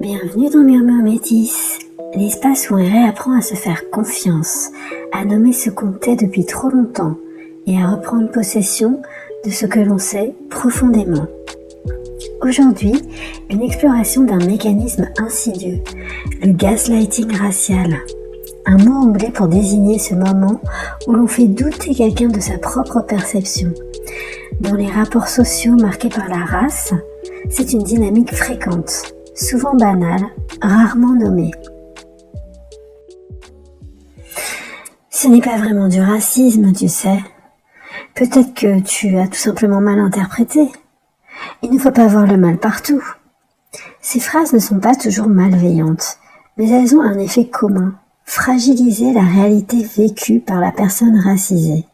Bienvenue dans Murmure Métis, l'espace où on réapprend à se faire confiance, à nommer ce qu'on tait depuis trop longtemps et à reprendre possession de ce que l'on sait profondément. Aujourd'hui, une exploration d'un mécanisme insidieux, le gaslighting racial. Un mot anglais pour désigner ce moment où l'on fait douter quelqu'un de sa propre perception. Dans les rapports sociaux marqués par la race, c'est une dynamique fréquente, souvent banale, rarement nommée. Ce n'est pas vraiment du racisme, tu sais. Peut-être que tu as tout simplement mal interprété. Il ne faut pas voir le mal partout. Ces phrases ne sont pas toujours malveillantes, mais elles ont un effet commun, fragiliser la réalité vécue par la personne racisée.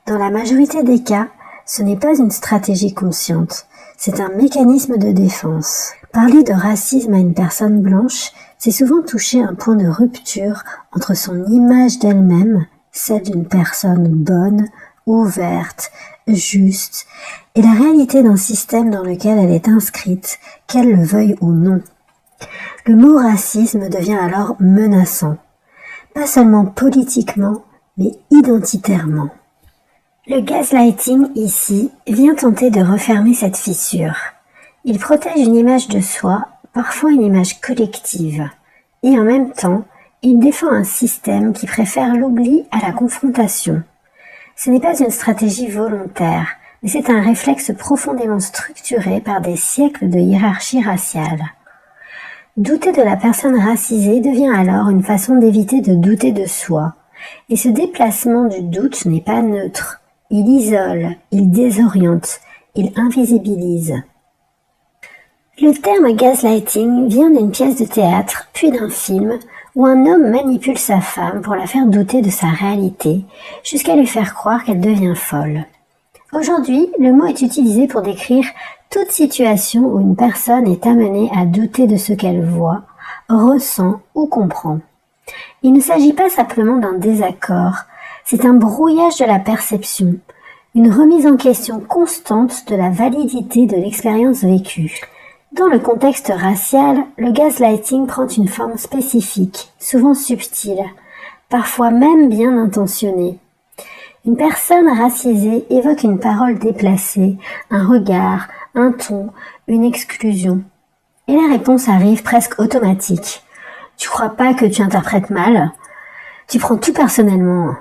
Dans la majorité des cas, ce n'est pas une stratégie consciente, c'est un mécanisme de défense. Parler de racisme à une personne blanche, c'est souvent toucher un point de rupture entre son image d'elle-même, celle d'une personne bonne, ouverte, juste, et la réalité d'un système dans lequel elle est inscrite, qu'elle le veuille ou non. Le mot racisme devient alors menaçant, pas seulement politiquement, mais identitairement. Le gaslighting, ici, vient tenter de refermer cette fissure. Il protège une image de soi, parfois une image collective, et en même temps, il défend un système qui préfère l'oubli à la confrontation. Ce n'est pas une stratégie volontaire, mais c'est un réflexe profondément structuré par des siècles de hiérarchie raciale. Douter de la personne racisée devient alors une façon d'éviter de douter de soi, et ce déplacement du doute n'est pas neutre. Il isole, il désoriente, il invisibilise. Le terme gaslighting vient d'une pièce de théâtre, puis d'un film, où un homme manipule sa femme pour la faire douter de sa réalité, jusqu'à lui faire croire qu'elle devient folle. Aujourd'hui, le mot est utilisé pour décrire toute situation où une personne est amenée à douter de ce qu'elle voit, ressent ou comprend. Il ne s'agit pas simplement d'un désaccord, c'est un brouillage de la perception, une remise en question constante de la validité de l'expérience vécue. Dans le contexte racial, le gaslighting prend une forme spécifique, souvent subtile, parfois même bien intentionnée. Une personne racisée évoque une parole déplacée, un regard, un ton, une exclusion. Et la réponse arrive presque automatique. Tu crois pas que tu interprètes mal? Tu prends tout personnellement.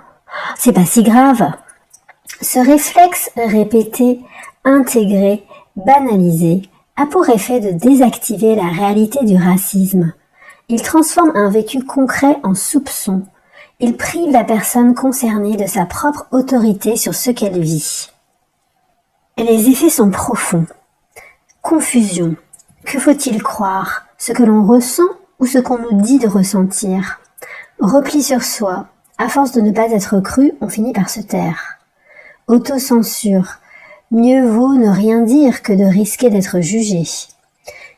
C'est pas si grave. Ce réflexe répété, intégré, banalisé, a pour effet de désactiver la réalité du racisme. Il transforme un vécu concret en soupçon. Il prive la personne concernée de sa propre autorité sur ce qu'elle vit. Et les effets sont profonds. Confusion. Que faut-il croire? Ce que l'on ressent ou ce qu'on nous dit de ressentir? Repli sur soi. À force de ne pas être cru, on finit par se taire. Autocensure. Mieux vaut ne rien dire que de risquer d'être jugé.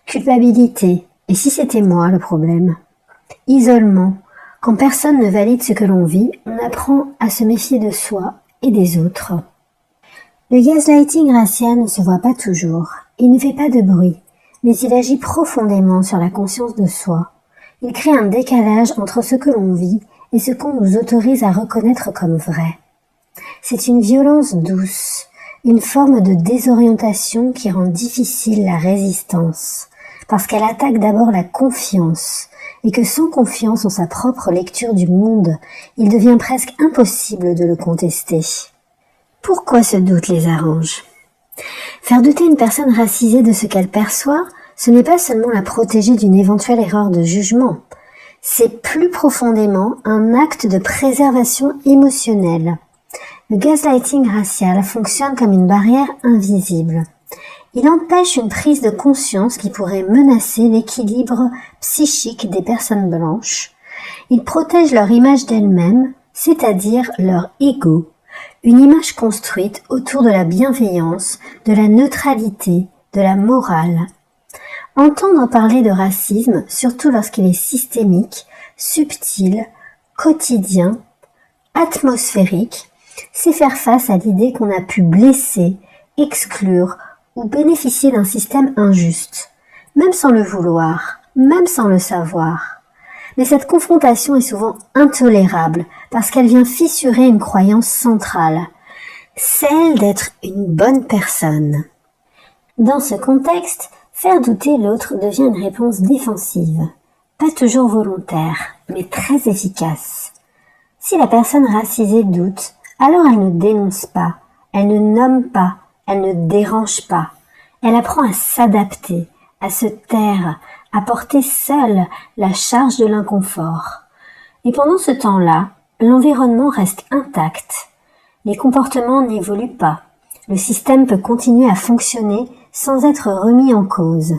Culpabilité. Et si c'était moi le problème? Isolement. Quand personne ne valide ce que l'on vit, on apprend à se méfier de soi et des autres. Le gaslighting racial ne se voit pas toujours. Il ne fait pas de bruit, mais il agit profondément sur la conscience de soi. Il crée un décalage entre ce que l'on vit et ce qu'on nous autorise à reconnaître comme vrai. C'est une violence douce, une forme de désorientation qui rend difficile la résistance, parce qu'elle attaque d'abord la confiance, et que sans confiance en sa propre lecture du monde, il devient presque impossible de le contester. Pourquoi ce doute les arrange? Faire douter une personne racisée de ce qu'elle perçoit, ce n'est pas seulement la protéger d'une éventuelle erreur de jugement, c'est plus profondément un acte de préservation émotionnelle. Le gaslighting racial fonctionne comme une barrière invisible. Il empêche une prise de conscience qui pourrait menacer l'équilibre psychique des personnes blanches. Il protège leur image d'elles-mêmes, c'est-à-dire leur ego, une image construite autour de la bienveillance, de la neutralité, de la morale. Entendre parler de racisme, surtout lorsqu'il est systémique, subtil, quotidien, atmosphérique, c'est faire face à l'idée qu'on a pu blesser, exclure ou bénéficier d'un système injuste, même sans le vouloir. même sans le savoir. Mais cette confrontation est souvent intolérable parce qu'elle vient fissurer une croyance centrale, celle d'être une bonne personne. Dans ce contexte, faire douter l'autre devient une réponse défensive, pas toujours volontaire, mais très efficace. Si la personne racisée doute, alors elle ne dénonce pas, elle ne nomme pas, elle ne dérange pas. Elle apprend à s'adapter, à se taire, à porter seule la charge de l'inconfort. Et pendant ce temps-là, l'environnement reste intact. Les comportements n'évoluent pas. Le système peut continuer à fonctionner sans être remis en cause.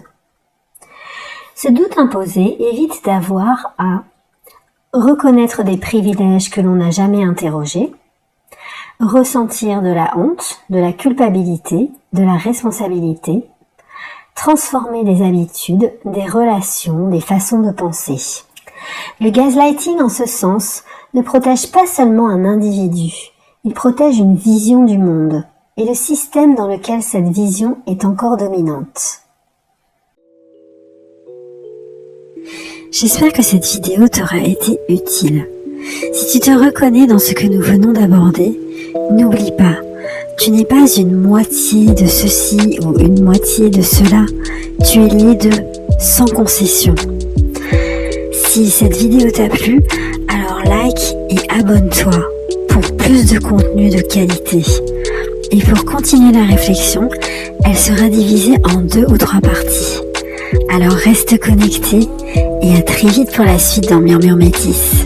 Ce doute imposé évite d'avoir à reconnaître des privilèges que l'on n'a jamais interrogés, ressentir de la honte, de la culpabilité, de la responsabilité, transformer des habitudes, des relations, des façons de penser. Le gaslighting, en ce sens, ne protège pas seulement un individu, il protège une vision du monde et le système dans lequel cette vision est encore dominante. J'espère que cette vidéo t'aura été utile. Si tu te reconnais dans ce que nous venons d'aborder, n'oublie pas, tu n'es pas une moitié de ceci ou une moitié de cela, tu es les deux, sans concession. Si cette vidéo t'a plu, alors like et abonne-toi pour plus de contenu de qualité. Et pour continuer la réflexion, elle sera divisée en 2 ou 3 parties. Alors reste connecté et à très vite pour la suite dans Murmure Métis.